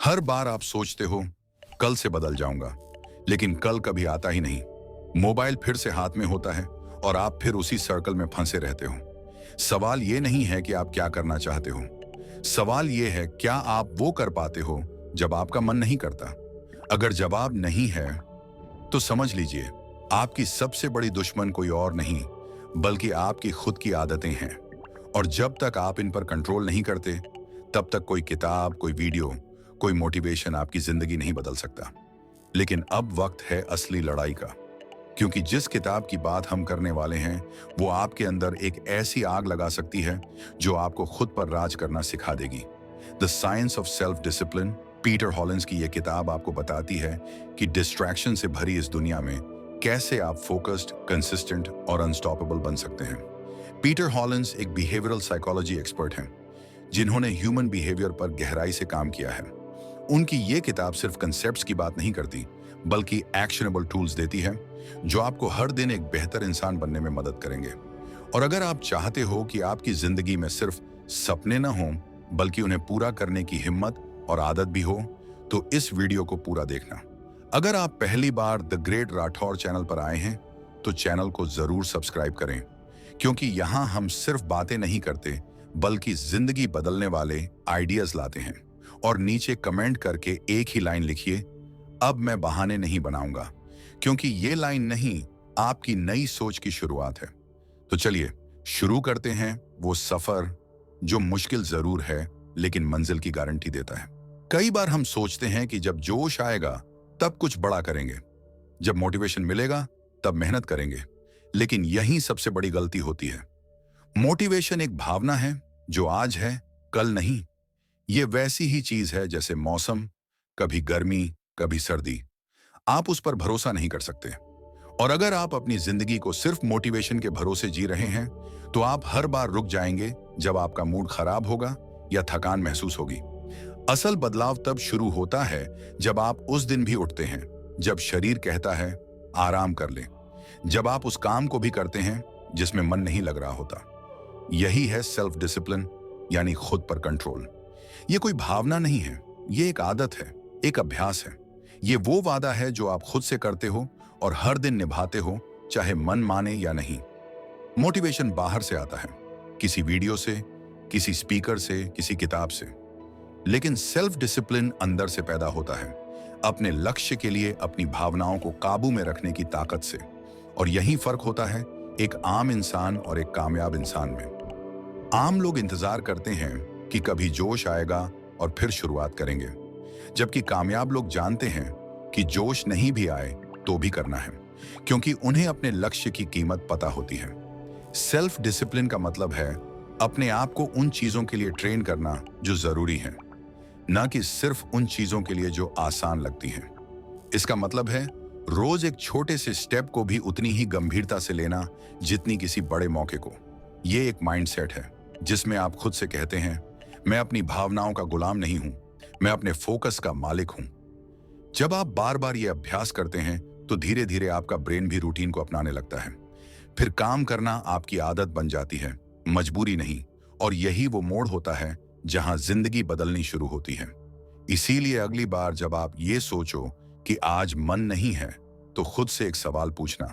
हर बार आप सोचते हो कल से बदल जाऊंगा, लेकिन कल कभी आता ही नहीं। मोबाइल फिर से हाथ में होता है और आप फिर उसी सर्कल में फंसे रहते हो। सवाल ये नहीं है कि आप क्या करना चाहते हो, सवाल ये है क्या आप वो कर पाते हो जब आपका मन नहीं करता। अगर जवाब नहीं है तो समझ लीजिए आपकी सबसे बड़ी दुश्मन कोई और नहीं बल्कि आपकी खुद की आदतें हैं। और जब तक आप इन पर कंट्रोल नहीं करते तब तक कोई किताब, कोई वीडियो, कोई मोटिवेशन आपकी जिंदगी नहीं बदल सकता। लेकिन अब वक्त है असली लड़ाई का, क्योंकि जिस किताब की बात हम करने वाले हैं वो आपके अंदर एक ऐसी आग लगा सकती है जो आपको खुद पर राज करना सिखा देगी। The science of self discipline, Peter Hollins की यह किताब आपको बताती है कि डिस्ट्रैक्शन से भरी इस दुनिया में कैसे आप फोकस्ड, कंसिस्टेंट और अनस्टॉपेबल बन सकते हैं। पीटर हॉलिंस एक बिहेवियरल साइकोलॉजी एक्सपर्ट हैं जिन्होंने ह्यूमन बिहेवियर पर गहराई से काम किया है। उनकी ये किताब सिर्फ कंसेप्ट्स की बात नहीं करती बल्कि एक्शनेबल टूल्स देती है जो आपको हर दिन एक बेहतर इंसान बनने में मदद करेंगे। और अगर आप चाहते हो कि आपकी जिंदगी में सिर्फ सपने न हों बल्कि उन्हें पूरा करने की हिम्मत और आदत भी हो, तो इस वीडियो को पूरा देखना। अगर आप पहली बार द ग्रेट राठौर चैनल पर आए हैं तो चैनल को जरूर सब्सक्राइब करें, क्योंकि यहाँ हम सिर्फ बातें नहीं करते बल्कि जिंदगी बदलने वाले आइडियाज लाते हैं। और नीचे कमेंट करके एक ही लाइन लिखिए, अब मैं बहाने नहीं बनाऊंगा, क्योंकि ये लाइन नहीं आपकी नई सोच की शुरुआत है। तो चलिए शुरू करते हैं वो सफर जो मुश्किल जरूर है लेकिन मंजिल की गारंटी देता है। कई बार हम सोचते हैं कि जब जोश आएगा तब कुछ बड़ा करेंगे, जब मोटिवेशन मिलेगा तब मेहनत करेंगे, लेकिन यही सबसे बड़ी गलती होती है। मोटिवेशन एक भावना है जो आज है, कल नहीं। ये वैसी ही चीज है जैसे मौसम, कभी गर्मी कभी सर्दी। आप उस पर भरोसा नहीं कर सकते। और अगर आप अपनी जिंदगी को सिर्फ मोटिवेशन के भरोसे जी रहे हैं तो आप हर बार रुक जाएंगे जब आपका मूड खराब होगा या थकान महसूस होगी। असल बदलाव तब शुरू होता है जब आप उस दिन भी उठते हैं जब शरीर कहता है आराम कर ले, जब आप उस काम को भी करते हैं जिसमें मन नहीं लग रहा होता। यही है सेल्फ डिसिप्लिन, यानी खुद पर कंट्रोल। ये कोई भावना नहीं है, ये एक आदत है, एक अभ्यास है। ये वो वादा है जो आप खुद से करते हो और हर दिन निभाते हो, चाहे मन माने या नहीं। मोटिवेशन बाहर से आता है, किसी वीडियो से, किसी स्पीकर से, किसी किताब से। लेकिन सेल्फ डिसिप्लिन अंदर से पैदा होता है, अपने लक्ष्य के लिए अपनी भावनाओं को काबू में रखने की ताकत से। और यही फर्क होता है एक आम इंसान और एक कामयाब इंसान में। आम लोग इंतजार करते हैं कि कभी जोश आएगा और फिर शुरुआत करेंगे, जबकि कामयाब लोग जानते हैं कि जोश नहीं भी आए तो भी करना है, क्योंकि उन्हें अपने लक्ष्य की कीमत पता होती है। सेल्फ डिसिप्लिन का मतलब है अपने आप को उन चीजों के लिए ट्रेन करना जो जरूरी है, न कि सिर्फ उन चीजों के लिए जो आसान लगती हैं। इसका मतलब है रोज एक छोटे से स्टेप को भी उतनी ही गंभीरता से लेना जितनी किसी बड़े मौके को। ये एक माइंडसेट है जिसमें आप खुद से कहते हैं मैं अपनी भावनाओं का गुलाम नहीं हूं, मैं अपने फोकस का मालिक हूं। जब आप बार बार ये अभ्यास करते हैं तो धीरे धीरे आपका ब्रेन भी रूटीन को अपनाने लगता है। फिर काम करना आपकी आदत बन जाती है, मजबूरी नहीं। और यही वो मोड़ होता है जहां जिंदगी बदलनी शुरू होती है। इसीलिए अगली बार जब आप ये सोचो कि आज मन नहीं है तो खुद से एक सवाल पूछना,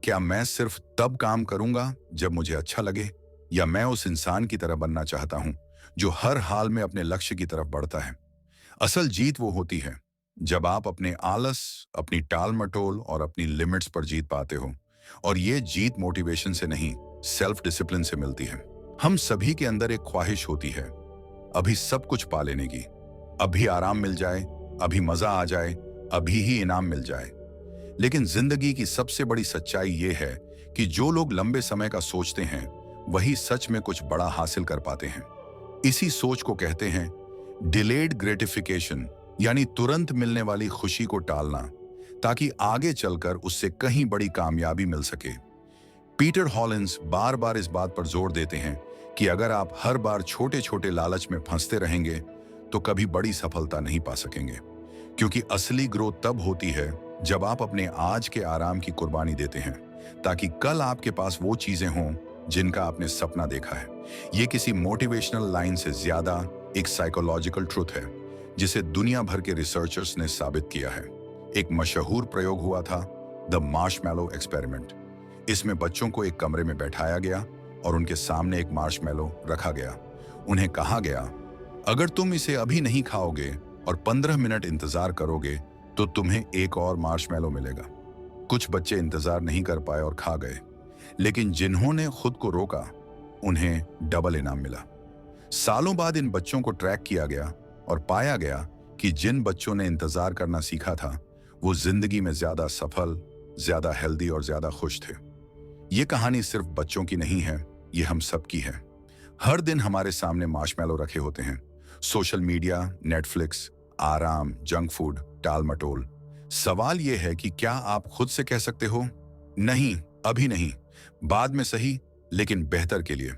क्या मैं सिर्फ तब काम करूंगा जब मुझे अच्छा लगे, या मैं उस इंसान की तरह बनना चाहता हूं जो हर हाल में अपने लक्ष्य की तरफ बढ़ता है। असल जीत वो होती है जब आप अपने आलस, अपनी टाल मटोल और अपनी लिमिट्स पर जीत पाते हो। और ये जीत मोटिवेशन से नहीं, सेल्फ डिसिप्लिन से मिलती है। हम सभी के अंदर एक ख्वाहिश होती है अभी सब कुछ पा लेने की, अभी आराम मिल जाए, अभी मजा आ जाए, अभी ही इनाम मिल जाए। लेकिन जिंदगी की सबसे बड़ी सच्चाई ये है कि जो लोग लंबे समय का सोचते हैं वही सच में कुछ बड़ा हासिल कर पाते हैं। इसी सोच को कहते हैं डिलेड ग्रेटिफिकेशन, यानी तुरंत मिलने वाली खुशी को टालना ताकि आगे चलकर उससे कहीं बड़ी कामयाबी मिल सके। पीटर हॉलिंस बार बार इस बात पर जोर देते हैं कि अगर आप हर बार छोटे छोटे लालच में फंसते रहेंगे तो कभी बड़ी सफलता नहीं पा सकेंगे, क्योंकि असली ग्रोथ तब होती है जब आप अपने आज के आराम की कुर्बानी देते हैं ताकि कल आपके पास वो चीजें हों जिनका आपने सपना देखा है। ये किसी मोटिवेशनल लाइन से ज्यादा एक साइकोलॉजिकल ट्रुथ है जिसे दुनिया भर के रिसर्चर्स ने साबित किया है। एक मशहूर प्रयोग हुआ था, द मार्शमैलो एक्सपेरिमेंट। इसमें बच्चों को एक कमरे में बैठाया गया और उनके सामने एक मार्शमैलो रखा गया। उन्हें कहा गया, अगर तुम इसे अभी नहीं खाओगे और 15 मिनट इंतजार करोगे तो तुम्हें एक और मार्शमैलो मिलेगा। कुछ बच्चे इंतजार नहीं कर पाए और खा गए, लेकिन जिन्होंने खुद को रोका उन्हें डबल इनाम मिला। सालों बाद इन बच्चों को ट्रैक किया गया और पाया गया कि जिन बच्चों ने इंतजार करना सीखा था वो जिंदगी में ज्यादा सफल, ज्यादा हेल्दी और ज्यादा खुश थे। ये कहानी सिर्फ बच्चों की नहीं है, ये हम सब की है। हर दिन हमारे सामने मार्शमैलो रखे होते हैं। सोशल मीडिया, नेटफ्लिक्स, आराम, जंक फूड, टाल मटोल। सवाल यह है कि क्या आप खुद से कह सकते हो, नहीं, अभी नहीं, बाद में सही, लेकिन बेहतर के लिए।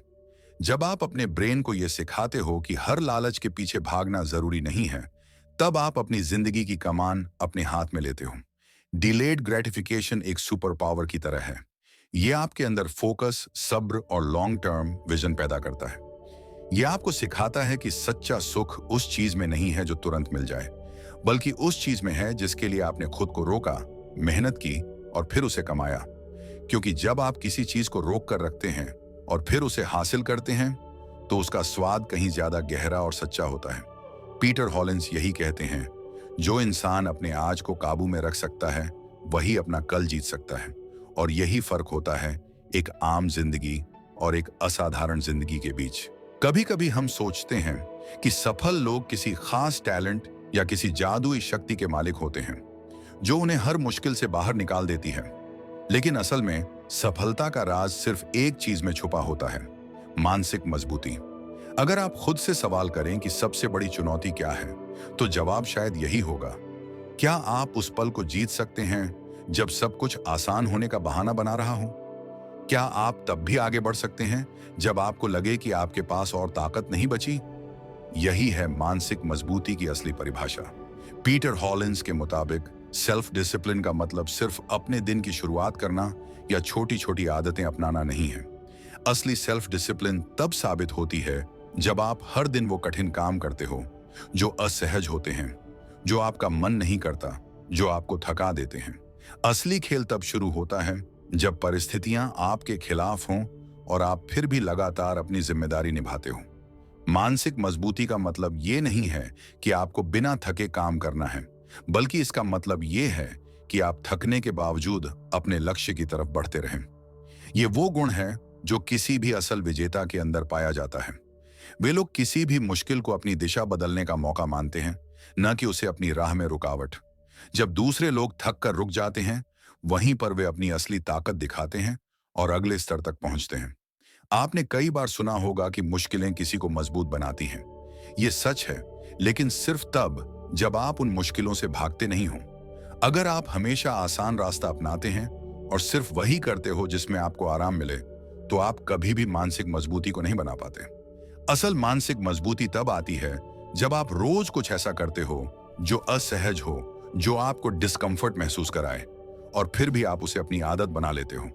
जब आप अपने ब्रेन को यह सिखाते हो कि हर लालच के पीछे भागना जरूरी नहीं है, तब आप अपनी जिंदगी की कमान अपने हाथ में लेते हो। डिलेड ग्रेटिफिकेशन एक सुपर पावर की तरह है। यह आपके अंदर फोकस, सब्र और लॉन्ग टर्म विजन पैदा करता है। यह आपको सिखाता है कि सच्चा सुख उस चीज में नहीं है जो तुरंत मिल जाए, बल्कि उस चीज में है जिसके लिए आपने खुद को रोका, मेहनत की और फिर उसे कमाया। क्योंकि जब आप किसी चीज को रोक कर रखते हैं और फिर उसे हासिल करते हैं तो उसका स्वाद कहीं ज्यादा गहरा और सच्चा होता है। पीटर हॉलिंस यही कहते हैं, जो इंसान अपने आज को काबू में रख सकता है वही अपना कल जीत सकता है। और यही फर्क होता है एक आम जिंदगी और एक असाधारण जिंदगी के बीच। कभी कभी हम सोचते हैं कि सफल लोग किसी खास टैलेंट या किसी जादुई शक्ति के मालिक होते हैं जो उन्हें हर मुश्किल से बाहर निकाल देती है। लेकिन असल में सफलता का राज सिर्फ एक चीज में छुपा होता है, मानसिक मजबूती। अगर आप खुद से सवाल करें कि सबसे बड़ी चुनौती क्या है, तो जवाब शायद यही होगा, क्या आप उस पल को जीत सकते हैं जब सब कुछ आसान होने का बहाना बना रहा हो? क्या आप तब भी आगे बढ़ सकते हैं जब आपको लगे कि आपके पास और ताकत नहीं बची? यही है मानसिक मजबूती की असली परिभाषा। पीटर हॉलिंस के मुताबिक सेल्फ डिसिप्लिन का मतलब सिर्फ अपने दिन की शुरुआत करना या छोटी छोटी आदतें अपनाना नहीं है। असली सेल्फ डिसिप्लिन तब साबित होती है जब आप हर दिन वो कठिन काम करते हो जो असहज होते हैं, जो आपका मन नहीं करता, जो आपको थका देते हैं। असली खेल तब शुरू होता है जब परिस्थितियां आपके खिलाफ हों और आप फिर भी लगातार अपनी जिम्मेदारी निभाते हो। मानसिक मजबूती का मतलब ये नहीं है कि आपको बिना थके काम करना है, बल्कि इसका मतलब ये है कि आप थकने के बावजूद अपने लक्ष्य की तरफ बढ़ते रहें। ये वो गुण है जो किसी भी असल विजेता के अंदर पाया जाता है। वे लोग किसी भी मुश्किल को अपनी दिशा बदलने का मौका मानते हैं, न कि उसे अपनी राह में रुकावट। जब दूसरे लोग थक कर रुक जाते हैं, वहीं पर वे अपनी असली ताकत दिखाते हैं और अगले स्तर तक पहुंचते हैं। आपने कई बार सुना होगा कि मुश्किलें किसी को मजबूत बनाती हैं। ये सच है, लेकिन सिर्फ तब जब आप उन मुश्किलों से भागते नहीं हो। अगर आप हमेशा आसान रास्ता अपनाते हैं और सिर्फ वही करते हो जिसमें आपको आराम मिले, तो आप कभी भी मानसिक मजबूती को नहीं बना पाते। असल मानसिक मजबूती तब आती है जब आप रोज कुछ ऐसा करते हो जो असहज हो, जो आपको डिस्कंफर्ट महसूस कराए, और फिर भी आप उसे अपनी आदत बना लेते हो।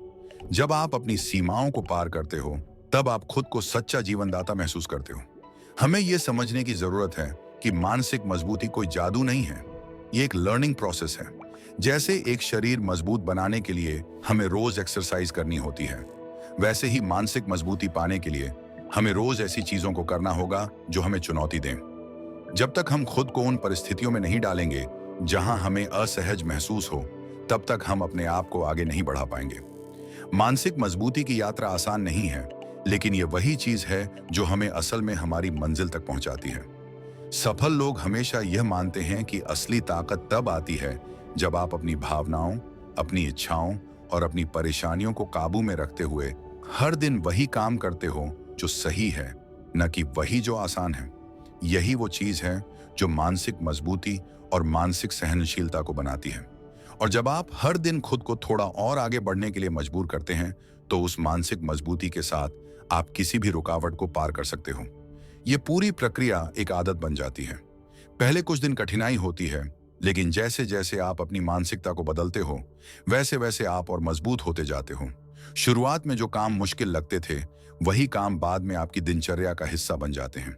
जब आप अपनी सीमाओं को पार करते हो, तब आप खुद को सच्चा जीवनदाता महसूस करते हो। हमें यह समझने की जरूरत है कि मानसिक मजबूती कोई जादू नहीं है, ये एक लर्निंग प्रोसेस है। जैसे एक शरीर मजबूत बनाने के लिए हमें रोज एक्सरसाइज करनी होती है, वैसे ही मानसिक मजबूती पाने के लिए हमें रोज ऐसी चीजों को करना होगा जो हमें चुनौती दें। जब तक हम खुद को उन परिस्थितियों में नहीं डालेंगे जहां हमें असहज महसूस हो, तब तक हम अपने आप को आगे नहीं बढ़ा पाएंगे। मानसिक मजबूती की यात्रा आसान नहीं है, लेकिन ये वही चीज है जो हमें असल में हमारी मंजिल तक पहुंचाती है। सफल लोग हमेशा यह मानते हैं कि असली ताकत तब आती है जब आप अपनी भावनाओं, अपनी इच्छाओं और अपनी परेशानियों को काबू में रखते हुए हर दिन वही काम करते हो जो सही है, न कि वही जो आसान है। यही वो चीज है जो मानसिक मजबूती और मानसिक सहनशीलता को बनाती है। और जब आप हर दिन खुद को थोड़ा और आगे बढ़ने के लिए मजबूर करते हैं, तो उस मानसिक मजबूती के साथ आप किसी भी रुकावट को पार कर सकते हो। ये पूरी प्रक्रिया एक आदत बन जाती है। पहले कुछ दिन कठिनाई होती है, लेकिन जैसे जैसे आप अपनी मानसिकता को बदलते हो, वैसे वैसे आप और मजबूत होते जाते हो। शुरुआत में जो काम मुश्किल लगते थे, वही काम बाद में आपकी दिनचर्या का हिस्सा बन जाते हैं।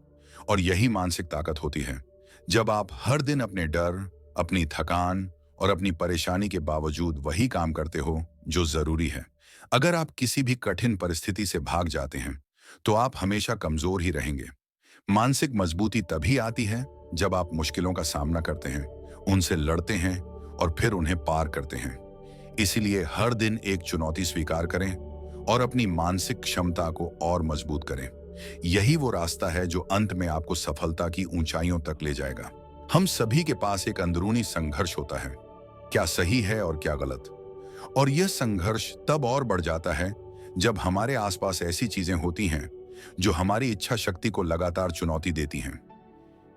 और यही मानसिक ताकत होती है। जब आप हर दिन अपने डर, अपनी थकान और अपनी परेशानी के बावजूद वही काम करते हो जो जरूरी है। अगर आप किसी भी कठिन परिस्थिति से भाग जाते हैं, तो आप हमेशा कमजोर ही रहेंगे। मानसिक मजबूती तभी आती है जब आप मुश्किलों का सामना करते हैं, उनसे लड़ते हैं और फिर उन्हें पार करते हैं। इसीलिए हर दिन एक चुनौती स्वीकार करें और अपनी मानसिक क्षमता को और मजबूत करें। यही वो रास्ता है जो अंत में आपको सफलता की ऊंचाइयों तक ले जाएगा। हम सभी के पास एक अंदरूनी संघर्ष होता है, क्या सही है और क्या गलत। और यह संघर्ष तब और बढ़ जाता है जब हमारे आसपास ऐसी चीजें होती हैं जो हमारी इच्छा शक्ति को लगातार चुनौती देती हैं।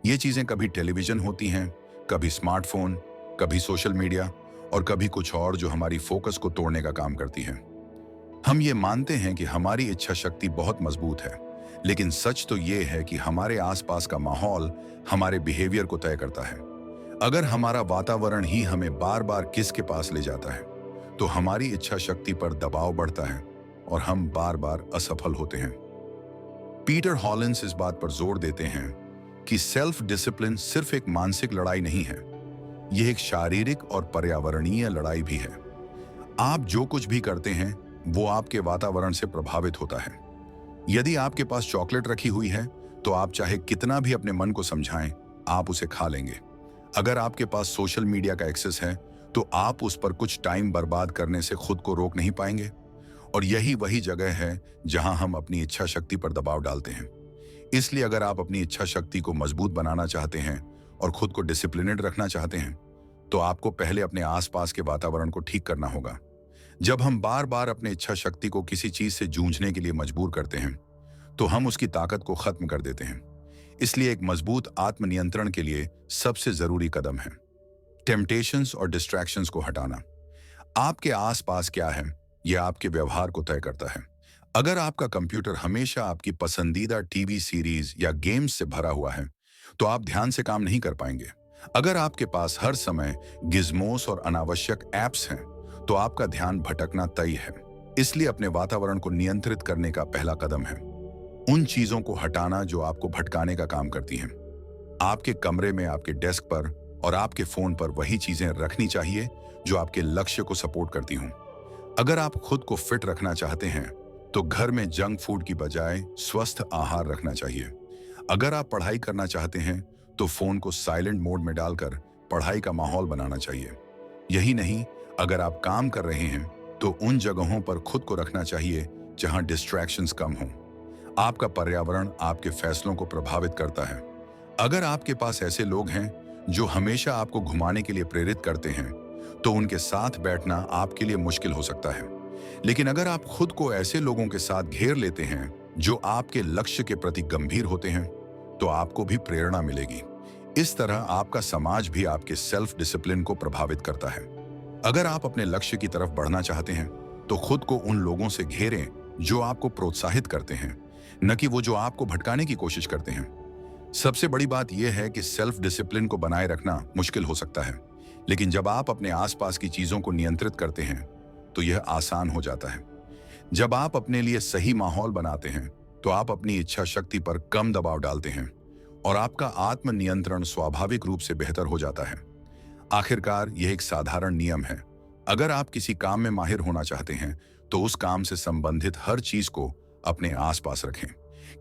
ये चीजें कभी टेलीविजन होती हैं, कभी स्मार्टफोन, कभी सोशल मीडिया और कभी कुछ और जो हमारी फोकस को तोड़ने का काम करती हैं। हम ये मानते हैं कि हमारी इच्छा शक्ति बहुत मजबूत है, लेकिन सच तो ये है कि हमारे आसपास का माहौल हमारे बिहेवियर को तय करता है। अगर हमारा वातावरण ही हमें बार बार किसके पास ले जाता है, तो हमारी इच्छा शक्ति पर दबाव बढ़ता है और हम बार बार असफल होते हैं। पीटर हॉलिंस इस बात पर जोर देते हैं कि सेल्फ डिसिप्लिन सिर्फ एक मानसिक लड़ाई नहीं है, यह एक शारीरिक और पर्यावरणीय लड़ाई भी है। आप जो कुछ भी करते हैं वो आपके वातावरण से प्रभावित होता है। यदि आपके पास चॉकलेट रखी हुई है तो आप चाहे कितना भी अपने मन को समझाएं, आप उसे खा लेंगे। अगर आपके पास सोशल मीडिया का एक्सेस है तो आप उस पर कुछ टाइम बर्बाद करने से खुद को रोक नहीं पाएंगे। और यही वही जगह है जहां हम अपनी इच्छा शक्ति पर दबाव डालते हैं। इसलिए अगर आप अपनी इच्छा शक्ति को मजबूत बनाना चाहते हैं और खुद को डिसिप्लिनेड रखना चाहते हैं, तो आपको पहले अपने आसपास के वातावरण को ठीक करना होगा। जब हम बार बार अपनी इच्छा शक्ति को किसी चीज से जूझने के लिए मजबूर करते हैं, तो हम उसकी ताकत को खत्म कर देते हैं। इसलिए एक मजबूत आत्मनियंत्रण के लिए सबसे जरूरी कदम है टेम्पटेशंस और डिस्ट्रैक्शंस को हटाना। आपके आसपास क्या है, यह आपके व्यवहार को तय करता है। अगर आपका कंप्यूटर हमेशा आपकी पसंदीदा टीवी सीरीज या गेम्स से भरा हुआ है, तो आप ध्यान से काम नहीं कर पाएंगे। अगर आपके पास हर समय गिज़मोस और अनावश्यक ऐप्स हैं, तो आपका ध्यान भटकना तय है। इसलिए अपने वातावरण को नियंत्रित करने का पहला कदम है उन चीजों को हटाना जो आपको भटकाने का काम करती हैं। आपके कमरे में, आपके डेस्क पर और आपके फोन पर वही चीजें रखनी चाहिए जो आपके लक्ष्य को सपोर्ट करती हों। अगर आप खुद को फिट रखना चाहते हैं, तो घर में जंक फूड की बजाय स्वस्थ आहार रखना चाहिए। अगर आप पढ़ाई करना चाहते हैं, तो फोन को साइलेंट मोड में डालकर पढ़ाई का माहौल बनाना चाहिए। यही नहीं, अगर आप काम कर रहे हैं, तो उन जगहों पर खुद को रखना चाहिए जहां डिस्ट्रैक्शंस कम हों। आपका पर्यावरण आपके फैसलों को प्रभावित करता है। अगर आपके पास ऐसे लोग हैं जो हमेशा आपको घुमाने के लिए प्रेरित करते हैं, तो उनके साथ बैठना आपके लिए मुश्किल हो सकता है। लेकिन अगर आप खुद को ऐसे लोगों के साथ घेर लेते हैं जो आपके लक्ष्य के प्रति गंभीर होते हैं, तो आपको भी प्रेरणा मिलेगी। इस तरह आपका समाज भी आपके सेल्फ डिसिप्लिन को प्रभावित करता है। अगर आप अपने लक्ष्य की तरफ बढ़ना चाहते हैं, तो खुद को उन लोगों से घेरें जो आपको प्रोत्साहित करते हैं, न कि वो जो आपको भटकाने की कोशिश करते हैं। सबसे बड़ी बात यह है कि सेल्फ डिसिप्लिन को बनाए रखना मुश्किल हो सकता है, लेकिन जब आप अपने आसपास की चीजों को नियंत्रित करते हैं, तो यह आसान हो जाता है। जब आप अपने लिए सही माहौल बनाते हैं, तो आप अपनी इच्छा शक्ति पर कम दबाव डालते हैं और आपका आत्मनियंत्रण स्वाभाविक रूप से बेहतर हो जाता है। आखिरकार यह एक साधारण नियम है। अगर आप किसी काम में माहिर होना चाहते हैं, तो उस काम से संबंधित हर चीज को अपने आसपास रखें।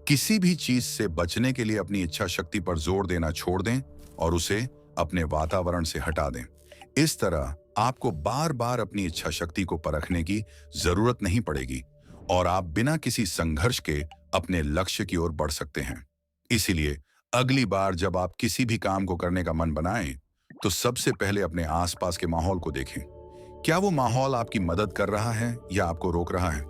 किसी भी चीज से बचने के लिए अपनी इच्छा शक्ति पर जोर देना छोड़ दें और उसे अपने वातावरण से हटा दें। इस तरह आपको बार बार अपनी इच्छा शक्ति को परखने की जरूरत नहीं पड़ेगी और आप बिना किसी संघर्ष के अपने लक्ष्य की ओर बढ़ सकते हैं। इसीलिए अगली बार जब आप किसी भी काम को करने का मन बनाएं, तो सबसे पहले अपने आसपास के माहौल को देखें। क्या वो माहौल आपकी मदद कर रहा है या आपको रोक रहा है?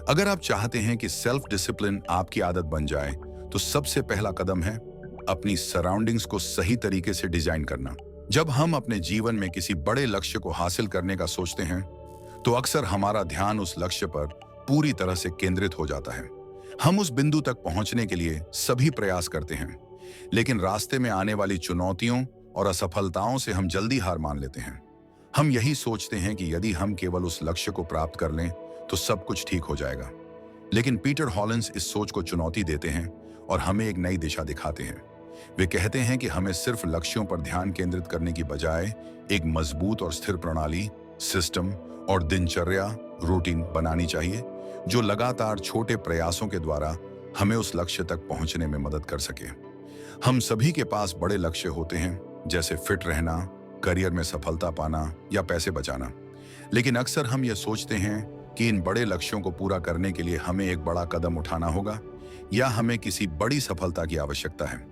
अगर आप चाहते हैं कि सेल्फ डिसिप्लिन आपकी आदत बन जाए, तो सबसे पहला कदम है अपनी सराउंडिंग्स को सही तरीके से डिजाइन करना। जब हम अपने जीवन में किसी बड़े लक्ष्य को हासिल करने का सोचते हैं, तो अक्सर हमारा ध्यान उस लक्ष्य पर पूरी तरह से केंद्रित हो जाता है। हम उस बिंदु तक पहुंचने के लिए सभी प्रयास करते हैं, लेकिन रास्ते में आने वाली चुनौतियों और असफलताओं से हम जल्दी हार मान लेते हैं। हम यही सोचते हैं कि यदि हम केवल उस लक्ष्य को प्राप्त कर लें, तो सब कुछ ठीक हो जाएगा। लेकिन पीटर हॉलिंस इस सोच को चुनौती देते हैं और हमें एक नई दिशा दिखाते हैं। वे कहते हैं कि हमें सिर्फ लक्ष्यों पर ध्यान केंद्रित करने की बजाय एक मजबूत और स्थिर प्रणाली, सिस्टम और दिनचर्या रूटीन बनानी चाहिए, जो लगातार छोटे प्रयासों के द्वारा हमें उस लक्ष्य तक पहुंचने में मदद कर सके। हम सभी के पास बड़े लक्ष्य होते हैं, जैसे फिट रहना, करियर में सफलता पाना या पैसे बचाना। लेकिन अक्सर हम ये सोचते हैं कि इन बड़े लक्ष्यों को पूरा करने के लिए हमें एक बड़ा कदम उठाना होगा या हमें किसी बड़ी सफलता की आवश्यकता है।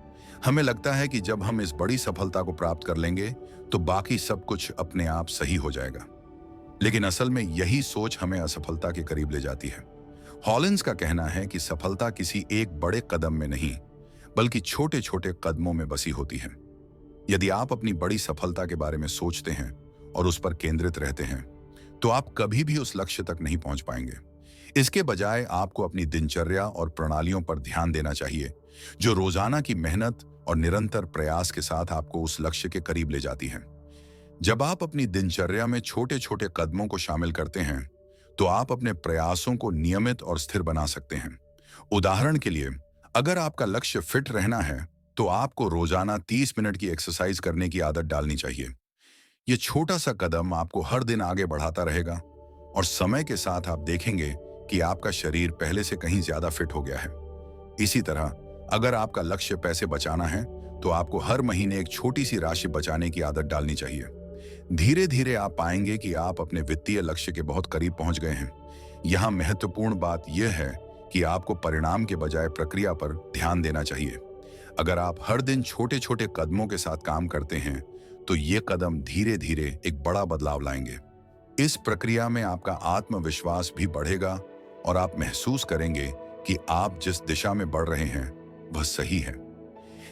हमें लगता है कि जब हम इस बड़ी सफलता को प्राप्त कर लेंगे तो बाकी सब कुछ अपने आप सही हो जाएगा। लेकिन असल में यही सोच हमें असफलता के करीब ले जाती है। हॉलिन्स का कहना है कि सफलता किसी एक बड़े कदम में नहीं, बल्कि छोटे छोटे कदमों में बसी होती है। यदि आप अपनी बड़ी सफलता के बारे में सोचते हैं और उस पर केंद्रित रहते हैं, तो आप कभी भी उस लक्ष्य तक नहीं पहुंच पाएंगे। इसके बजाय आपको अपनी दिनचर्या और प्रणालियों पर ध्यान देना चाहिए, जो रोजाना की मेहनत और निरंतर प्रयास के साथ आपको उस लक्ष्य के करीब ले जाती हैं। जब आप अपनी दिनचर्या में छोटे छोटे कदमों को शामिल करते हैं, तो आप अपने प्रयासों को नियमित और स्थिर बना सकते हैं। उदाहरण के लिए, अगर आपका लक्ष्य फिट रहना है, तो आपको रोजाना 30 मिनट की एक्सरसाइज करने की आदत डालनी चाहिए। ये छोटा सा कदम आपको हर दिन आगे बढ़ाता रहेगा और समय के साथ आप देखेंगे कि आपका शरीर पहले से कहीं ज्यादा फिट हो गया है। इसी तरह, अगर आपका लक्ष्य पैसे बचाना है, तो आपको हर महीने एक छोटी सी राशि बचाने की आदत डालनी चाहिए। धीरे धीरे आप पाएंगे कि आप अपने वित्तीय लक्ष्य के बहुत करीब पहुंच गए हैं। यहाँ महत्वपूर्ण बात यह है कि आपको परिणाम के बजाय प्रक्रिया पर ध्यान देना चाहिए। अगर आप हर दिन छोटे छोटे कदमों के साथ काम करते हैं, तो ये कदम धीरे धीरे एक बड़ा बदलाव लाएंगे। इस प्रक्रिया में आपका आत्मविश्वास भी बढ़ेगा और आप महसूस करेंगे कि आप जिस दिशा में बढ़ रहे हैं वह सही है।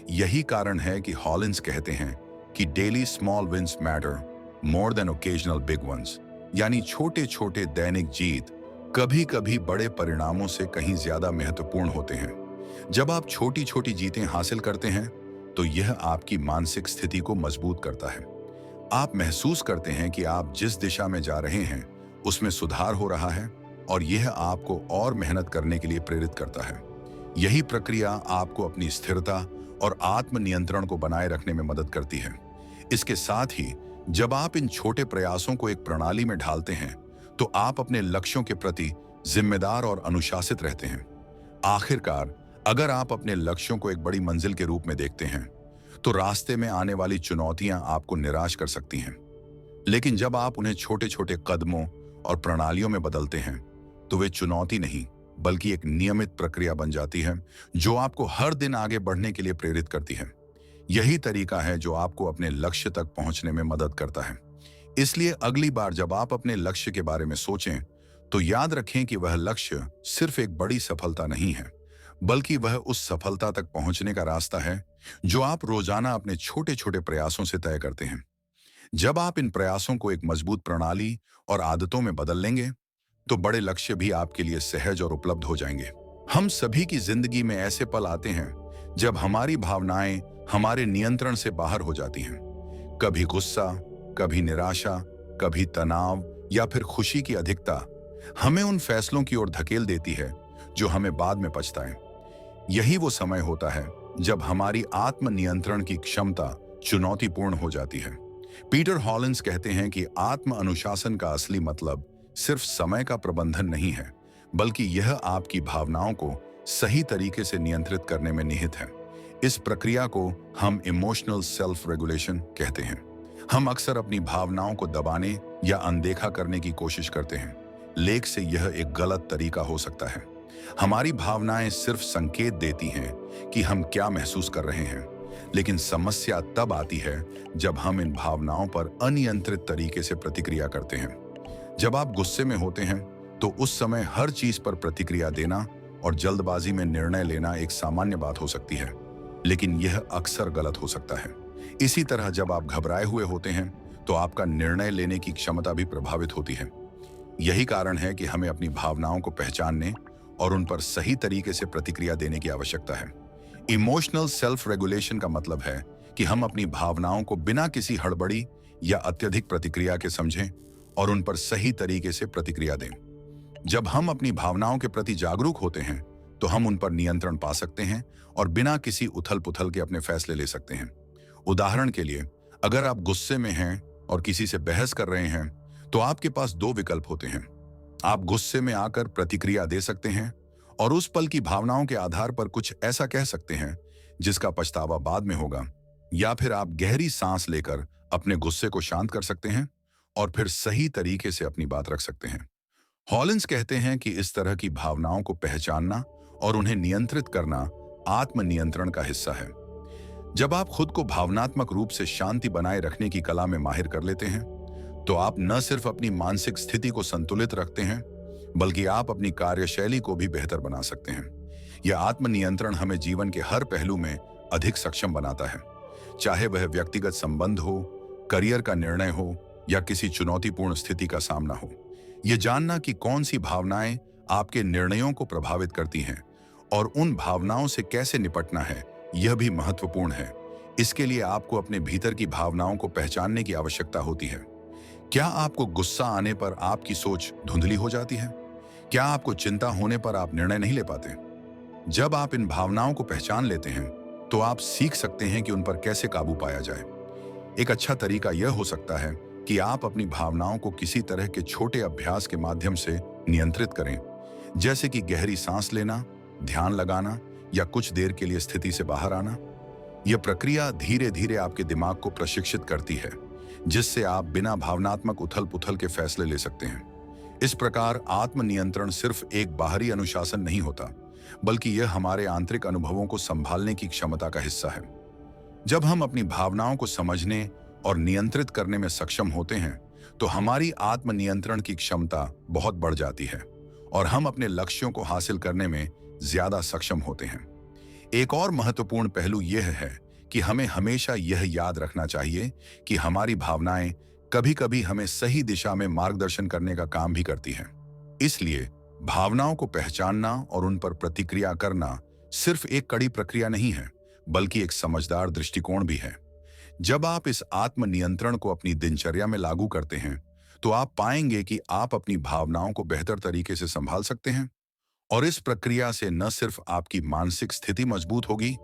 यही कारण है कि हॉलिन्स कहते हैं कि daily small wins matter more than occasional big ones, यानी छोटे छोटे दैनिक जीत कभी कभी बड़े परिणामों से कहीं ज्यादा महत्वपूर्ण होते हैं। जब आप छोटी छोटी जीतें हासिल करते हैं, तो यह आपकी मानसिक स्थिति को मजबूत करता है। आप महसूस करते हैं कि आप जिस दिशा में जा रहे हैं उसमें सुधार हो रहा है और यह आपको और मेहनत करने के लिए प्रेरित करता है। यही प्रक्रिया आपको अपनी स्थिरता और आत्मनियंत्रण को बनाए रखने में मदद करती है। इसके साथ ही जब आप इन छोटे प्रयासों को एक प्रणाली में ढालते हैं, तो आप अपने लक्ष्यों के प्रति जिम्मेदार और अनुशासित रहते हैं। आखिरकार, अगर आप अपने लक्ष्यों को एक बड़ी मंजिल के रूप में देखते हैं, तो रास्ते में आने वाली चुनौतियां आपको निराश कर सकती हैं। लेकिन जब आप उन्हें छोटे छोटे कदमों और प्रणालियों में बदलते हैं, तो वे चुनौती नहीं, बल्कि एक नियमित प्रक्रिया बन जाती है, जो आपको हर दिन आगे बढ़ने के लिए प्रेरित करती है। यही तरीका है जो आपको अपने लक्ष्य तक पहुंचने में मदद करता है। इसलिए अगली बार जब आप अपने लक्ष्य के बारे में सोचें, तो याद रखें कि वह लक्ष्य सिर्फ एक बड़ी सफलता नहीं है, बल्कि वह उस सफलता तक पहुंचने का रास्ता है जो आप रोजाना अपने छोटे छोटे प्रयासों से तय करते हैं। जब आप इन प्रयासों को एक मजबूत प्रणाली और आदतों में बदल लेंगे, तो बड़े लक्ष्य भी आपके लिए सहज और उपलब्ध हो जाएंगे। हम सभी की जिंदगी में ऐसे पल आते हैं जब हमारी भावनाएं हमारे नियंत्रण से बाहर हो जाती हैं। कभी गुस्सा, कभी निराशा, कभी तनाव या फिर खुशी की अधिकता हमें उन फैसलों की ओर धकेल देती है जो हमें बाद में पछताएं। यही वो समय होता है जब हमारी आत्मनियंत्रण की क्षमता चुनौतीपूर्ण हो जाती है। पीटर हॉलिन्स कहते हैं कि आत्म अनुशासन का असली मतलब सिर्फ समय का प्रबंधन नहीं है, बल्कि यह आपकी भावनाओं को सही तरीके से नियंत्रित करने में निहित है। इस प्रक्रिया को हम इमोशनल सेल्फ रेगुलेशन कहते हैं। हम अक्सर अपनी भावनाओं को दबाने या अनदेखा करने की कोशिश करते हैं, लेकिन से यह एक गलत तरीका हो सकता है। हमारी भावनाएं सिर्फ संकेत देती हैं कि हम क्या महसूस कर रहे हैं, लेकिन समस्या तब आती है जब हम इन भावनाओं पर अनियंत्रित तरीके से प्रतिक्रिया करते हैं। जब आप गुस्से में होते हैं, तो उस समय हर चीज पर प्रतिक्रिया देना और जल्दबाजी में निर्णय लेना एक सामान्य बात हो सकती है, लेकिन यह अक्सर गलत हो सकता है। इसी तरह जब आप घबराए हुए होते हैं, तो आपका निर्णय लेने की क्षमता भी प्रभावित होती है। यही कारण है कि हमें अपनी भावनाओं को पहचानने और उन पर सही तरीके से प्रतिक्रिया देने की आवश्यकता है। इमोशनल सेल्फ रेगुलेशन का मतलब है कि हम अपनी भावनाओं को बिना किसी हड़बड़ी या अत्यधिक प्रतिक्रिया के समझें और उन पर सही तरीके से प्रतिक्रिया दें। जब हम अपनी भावनाओं के प्रति जागरूक होते हैं, तो हम उन पर नियंत्रण पा सकते हैं और बिना किसी उथल पुथल के अपने फैसले ले सकते हैं। उदाहरण के लिए, अगर आप गुस्से में हैं और किसी से बहस कर रहे हैं, तो आपके पास दो विकल्प होते हैं। आप गुस्से में आकर प्रतिक्रिया दे सकते हैं और उस पल की भावनाओं के आधार पर कुछ ऐसा कह सकते हैं जिसका पछतावा बाद में होगा, या फिर आप गहरी सांस लेकर अपने गुस्से को शांत कर सकते हैं और फिर सही तरीके से अपनी बात रख सकते हैं। हॉलिंस कहते हैं कि इस तरह की भावनाओं को पहचानना और उन्हें नियंत्रित करना आत्मनियंत्रण का हिस्सा है। जब आप खुद को भावनात्मक रूप से शांति बनाए रखने की कला में माहिर कर लेते हैं, तो आप न सिर्फ अपनी मानसिक स्थिति को संतुलित रखते हैं, बल्कि आप अपनी कार्यशैली को भी बेहतर बना सकते हैं। यह आत्मनियंत्रण हमें जीवन के हर पहलू में अधिक सक्षम बनाता है, चाहे वह व्यक्तिगत संबंध हो, करियर का निर्णय हो या किसी चुनौतीपूर्ण स्थिति का सामना हो। यह जानना कि कौन सी भावनाएं आपके निर्णयों को प्रभावित करती हैं और उन भावनाओं से कैसे निपटना है, यह भी महत्वपूर्ण है। इसके लिए आपको अपने भीतर की भावनाओं को पहचानने की आवश्यकता होती है। क्या आपको गुस्सा आने पर आपकी सोच धुंधली हो जाती है? क्या आपको चिंता होने पर आप निर्णय नहीं ले पाते? जब आप इन भावनाओं को पहचान लेते हैं, तो आप सीख सकते हैं कि उन पर कैसे काबू पाया जाए। एक अच्छा तरीका यह हो सकता है कि आप अपनी भावनाओं को किसी तरह के छोटे अभ्यास के माध्यम से नियंत्रित करें, जैसे कि गहरी सांस लेना, ध्यान लगाना या कुछ देर के लिए स्थिति से बाहर आना। यह प्रक्रिया धीरे धीरे आपके दिमाग को प्रशिक्षित करती है, जिससे आप बिना भावनात्मक उथल पुथल के फैसले ले सकते हैं। इस प्रकार आत्मनियंत्रण सिर्फ एक बाहरी अनुशासन नहीं होता, बल्कि यह हमारे आंतरिक अनुभवों को संभालने की क्षमता का हिस्सा है। जब हम अपनी भावनाओं को समझने और नियंत्रित करने में सक्षम होते हैं, तो हमारी आत्मनियंत्रण की क्षमता बहुत बढ़ जाती है और हम अपने लक्ष्यों को हासिल करने में ज्यादा सक्षम होते हैं। एक और महत्वपूर्ण पहलू यह है कि हमें हमेशा यह याद रखना चाहिए कि हमारी भावनाएं कभी-कभी हमें सही दिशा में मार्गदर्शन करने का काम भी करती हैं। इसलिए भावनाओं को पहचानना और उन पर प्रतिक्रिया करना सिर्फ एक कड़ी प्रक्रिया नहीं है, बल्कि एक समझदार दृष्टिकोण भी है। जब आप इस आत्मनियंत्रण को अपनी दिनचर्या में लागू करते हैं, तो आप पाएंगे कि आप अपनी भावनाओं को बेहतर तरीके से संभाल सकते हैं और इस प्रक्रिया से न सिर्फ आपकी मानसिक स्थिति मजबूत होगी,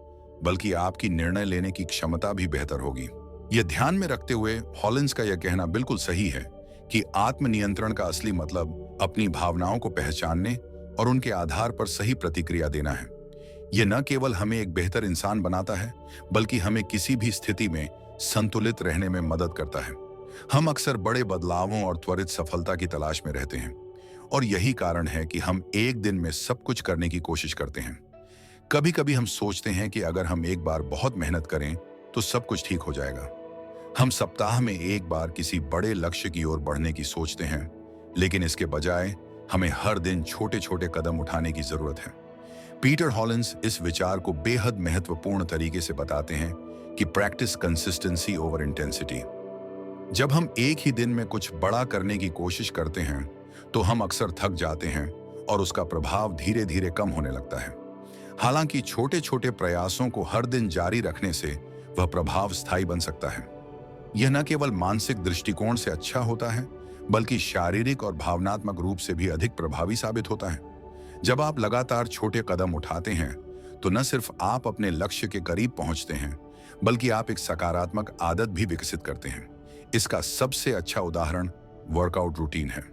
बल्कि आपकी निर्णय लेने की क्षमता भी बेहतर होगी। यह ध्यान में रखते हुए हॉलिंस का यह कहना बिल्कुल सही है कि आत्मनियंत्रण का असली मतलब अपनी भावनाओं को पहचानने और उनके आधार पर सही प्रतिक्रिया देना है। यह न केवल हमें एक बेहतर इंसान बनाता है, बल्कि हमें किसी भी स्थिति में संतुलित रहने में मदद करता है। हम अक्सर बड़े बदलावों और त्वरित सफलता की तलाश में रहते हैं, और यही कारण है कि हम एक दिन में सब कुछ करने की कोशिश करते हैं। कभी कभी हम सोचते हैं कि अगर हम एक बार बहुत मेहनत करें तो सब कुछ ठीक हो जाएगा। हम सप्ताह में एक बार किसी बड़े लक्ष्य की ओर बढ़ने की सोचते हैं, लेकिन इसके बजाय हमें हर दिन छोटे छोटे कदम उठाने की जरूरत है। पीटर हॉलिंस इस विचार को बेहद महत्वपूर्ण तरीके से बताते हैं कि प्रैक्टिस कंसिस्टेंसी ओवर इंटेंसिटी। जब हम एक ही दिन में कुछ बड़ा करने की कोशिश करते हैं, तो हम अक्सर थक जाते हैं और उसका प्रभाव धीरे धीरे कम होने लगता है। हालांकि छोटे छोटे प्रयासों को हर दिन जारी रखने से वह प्रभाव स्थायी बन सकता है। यह न केवल मानसिक दृष्टिकोण से अच्छा होता है, बल्कि शारीरिक और भावनात्मक रूप से भी अधिक प्रभावी साबित होता है। जब आप लगातार छोटे कदम उठाते हैं, तो न सिर्फ आप अपने लक्ष्य के करीब पहुंचते हैं, बल्कि आप एक सकारात्मक आदत भी विकसित करते हैं। इसका सबसे अच्छा उदाहरण वर्कआउट रूटीन है।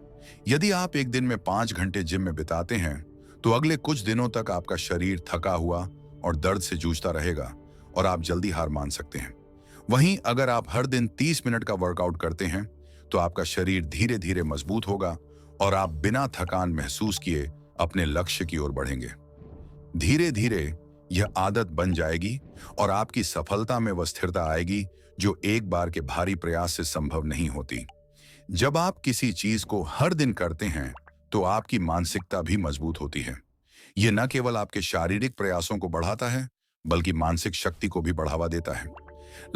यदि आप एक दिन में 5 घंटे जिम में बिताते हैं, तो अगले कुछ दिनों तक आपका शरीर थका हुआ और दर्द से जूझता रहेगा और आप जल्दी हार मान सकते हैं। वहीं अगर आप हर दिन 30 मिनट का वर्कआउट करते हैं, तो आपका शरीर धीरे धीरे मजबूत होगा और आप बिना थकान महसूस किए अपने लक्ष्य की ओर बढ़ेंगे। धीरे धीरे यह आदत बन जाएगी और आपकी सफलता में वह स्थिरता आएगी जो एक बार के भारी प्रयास से संभव नहीं होती। जब आप किसी चीज को हर दिन करते हैं, तो आपकी मानसिकता भी मजबूत होती है। यह न केवल आपके शारीरिक प्रयासों को बढ़ाता है, बल्कि मानसिक शक्ति को भी बढ़ावा देता है।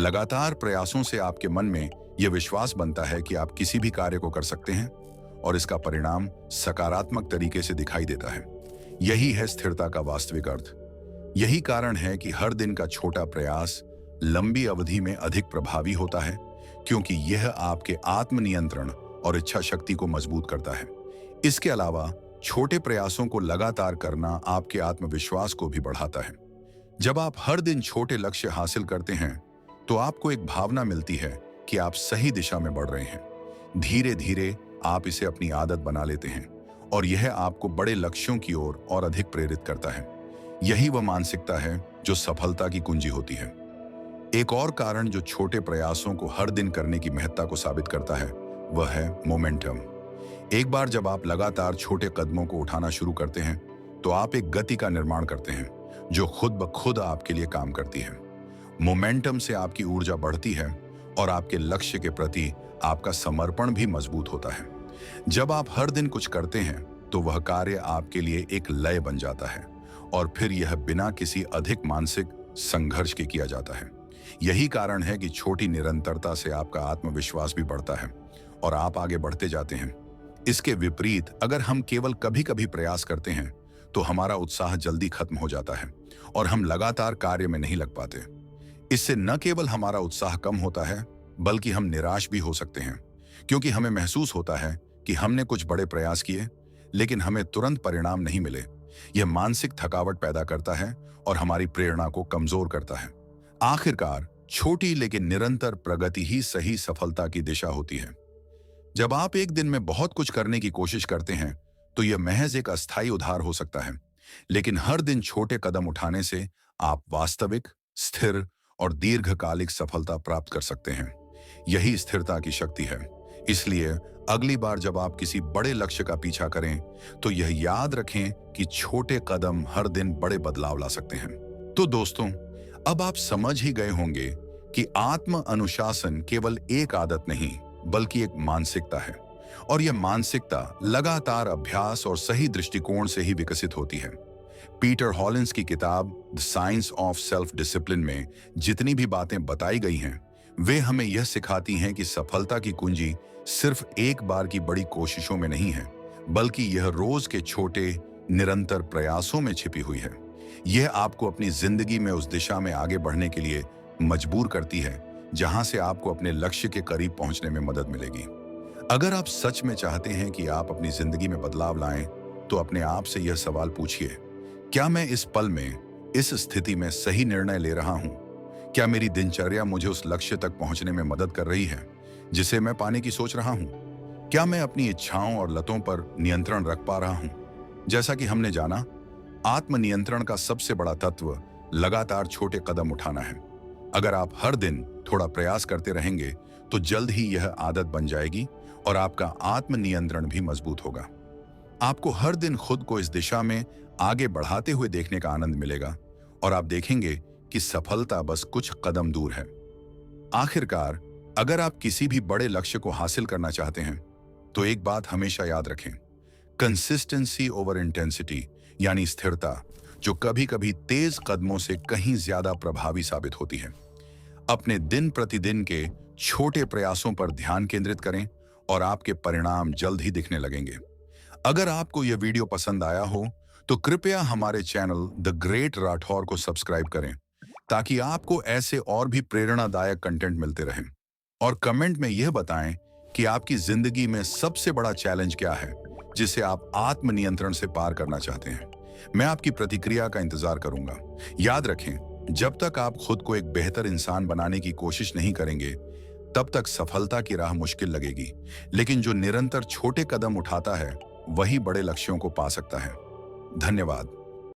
लगातार प्रयासों से आपके मन में यह विश्वास बनता है कि आप किसी भी कार्य को कर सकते हैं और इसका परिणाम सकारात्मक तरीके से दिखाई देता है। यही है स्थिरता का वास्तविक अर्थ। यही कारण है कि हर दिन का छोटा प्रयास लंबी अवधि में अधिक प्रभावी होता है, क्योंकि यह आपके आत्मनियंत्रण और इच्छा शक्ति को मजबूत करता है। इसके अलावा छोटे प्रयासों को लगातार करना आपके आत्मविश्वास को भी बढ़ाता है। जब आप हर दिन छोटे लक्ष्य हासिल करते हैं तो आपको एक भावना मिलती है कि आप सही दिशा में बढ़ रहे हैं। धीरे धीरे आप इसे अपनी आदत बना लेते हैं और यह आपको बड़े लक्ष्यों की ओर और अधिक प्रेरित करता है। यही वह मानसिकता है जो सफलता की कुंजी होती है। एक और कारण जो छोटे प्रयासों को हर दिन करने की महत्ता को साबित करता है वह है मोमेंटम। एक बार जब आप लगातार छोटे कदमों को उठाना शुरू करते हैं तो आप एक गति का निर्माण करते हैं जो खुद ब खुद आपके लिए काम करती है। मोमेंटम से आपकी ऊर्जा बढ़ती है और आपके लक्ष्य के प्रति आपका समर्पण भी मजबूत होता है। जब आप हर दिन कुछ करते हैं तो वह कार्य आपके लिए एक लय बन जाता है और फिर यह बिना किसी अधिक मानसिक संघर्ष के किया जाता है। यही कारण है कि छोटी निरंतरता से आपका आत्मविश्वास भी बढ़ता है और आप आगे बढ़ते जाते हैं। इसके विपरीत अगर हम केवल कभी-कभी प्रयास करते हैं तो हमारा उत्साह जल्दी खत्म हो जाता है और हम लगातार कार्य में नहीं लग पाते। इससे न केवल हमारा उत्साह कम होता है बल्कि हम निराश भी हो सकते हैं, क्योंकि हमें महसूस होता है कि हमने कुछ बड़े प्रयास किए लेकिन हमें तुरंत परिणाम नहीं मिले। यह मानसिक थकावट पैदा करता है और हमारी प्रेरणा को कमजोर करता है। आखिरकार छोटी लेकिन निरंतर प्रगति ही सही सफलता की दिशा होती है। जब आप एक दिन में बहुत कुछ करने की कोशिश करते हैं तो यह महज एक अस्थायी उद्धार हो सकता है, लेकिन हर दिन छोटे कदम उठाने से आप वास्तविक, स्थिर और दीर्घकालिक सफलता प्राप्त कर सकते हैं। यही स्थिरता की शक्ति है। इसलिए अगली बार जब आप किसी बड़े लक्ष्य का पीछा करें तो यह याद रखें कि छोटे कदम हर दिन बड़े बदलाव ला सकते हैं। तो दोस्तों, अब आप समझ ही गए होंगे कि आत्म अनुशासन केवल एक आदत नहीं बल्कि एक मानसिकता है और यह मानसिकता लगातार अभ्यास और सही दृष्टिकोण से ही विकसित होती है। पीटर हॉलिंस की किताब the science of self discipline में जितनी भी बातें बताई गई हैं वे हमें यह सिखाती हैं कि सफलता की कुंजी सिर्फ एक बार की बड़ी कोशिशों में नहीं है बल्कि यह रोज के छोटे निरंतर प्रयासों में छिपी हुई है। यह आपको अपनी जिंदगी में उस दिशा में आगे बढ़ने के लिए मजबूर करती है जहां से आपको अपने लक्ष्य के करीब पहुंचने में मदद मिलेगी। अगर आप सच में चाहते हैं कि आप अपनी जिंदगी में बदलाव लाएं तो अपने आप से यह सवाल पूछिए, क्या मैं इस पल में इस स्थिति में सही निर्णय ले रहा हूं? क्या मेरी दिनचर्या मुझे उस लक्ष्य तक पहुंचने में मदद कर रही है जिसे मैं पाने की सोच रहा हूं? क्या मैं अपनी इच्छाओं और लतों पर नियंत्रण रख पा रहा हूं? जैसा कि हमने जाना, आत्मनियंत्रण का सबसे बड़ा तत्व लगातार छोटे कदम उठाना है। अगर आप हर दिन थोड़ा प्रयास करते रहेंगे तो जल्द ही यह आदत बन जाएगी और आपका आत्मनियंत्रण भी मजबूत होगा। आपको हर दिन खुद को इस दिशा में आगे बढ़ाते हुए देखने का आनंद मिलेगा और आप देखेंगे कि सफलता बस कुछ कदम दूर है। आखिरकार, अगर आप किसी भी बड़े लक्ष्य को हासिल करना चाहते हैं तो एक बात हमेशा याद रखें, कंसिस्टेंसी ओवर इंटेंसिटी, यानी स्थिरता, जो कभी कभी तेज कदमों से कहीं ज्यादा प्रभावी साबित होती है। अपने दिन प्रतिदिन के छोटे प्रयासों पर ध्यान केंद्रित करें और आपके परिणाम जल्द ही दिखने लगेंगे। अगर आपको यह वीडियो पसंद आया हो तो कृपया हमारे चैनल द ग्रेट राठौर को सब्सक्राइब करें ताकि आपको ऐसे और भी प्रेरणादायक कंटेंट मिलते रहें। और कमेंट में यह बताएं कि आपकी जिंदगी में सबसे बड़ा चैलेंज क्या है जिसे आप आत्मनियंत्रण से पार करना चाहते हैं। मैं आपकी प्रतिक्रिया का इंतजार करूंगा। याद रखें, जब तक आप खुद को एक बेहतर इंसान बनाने की कोशिश नहीं करेंगे तब तक सफलता की राह मुश्किल लगेगी, लेकिन जो निरंतर छोटे कदम उठाता है वही बड़े लक्ष्यों को पा सकता है। धन्यवाद।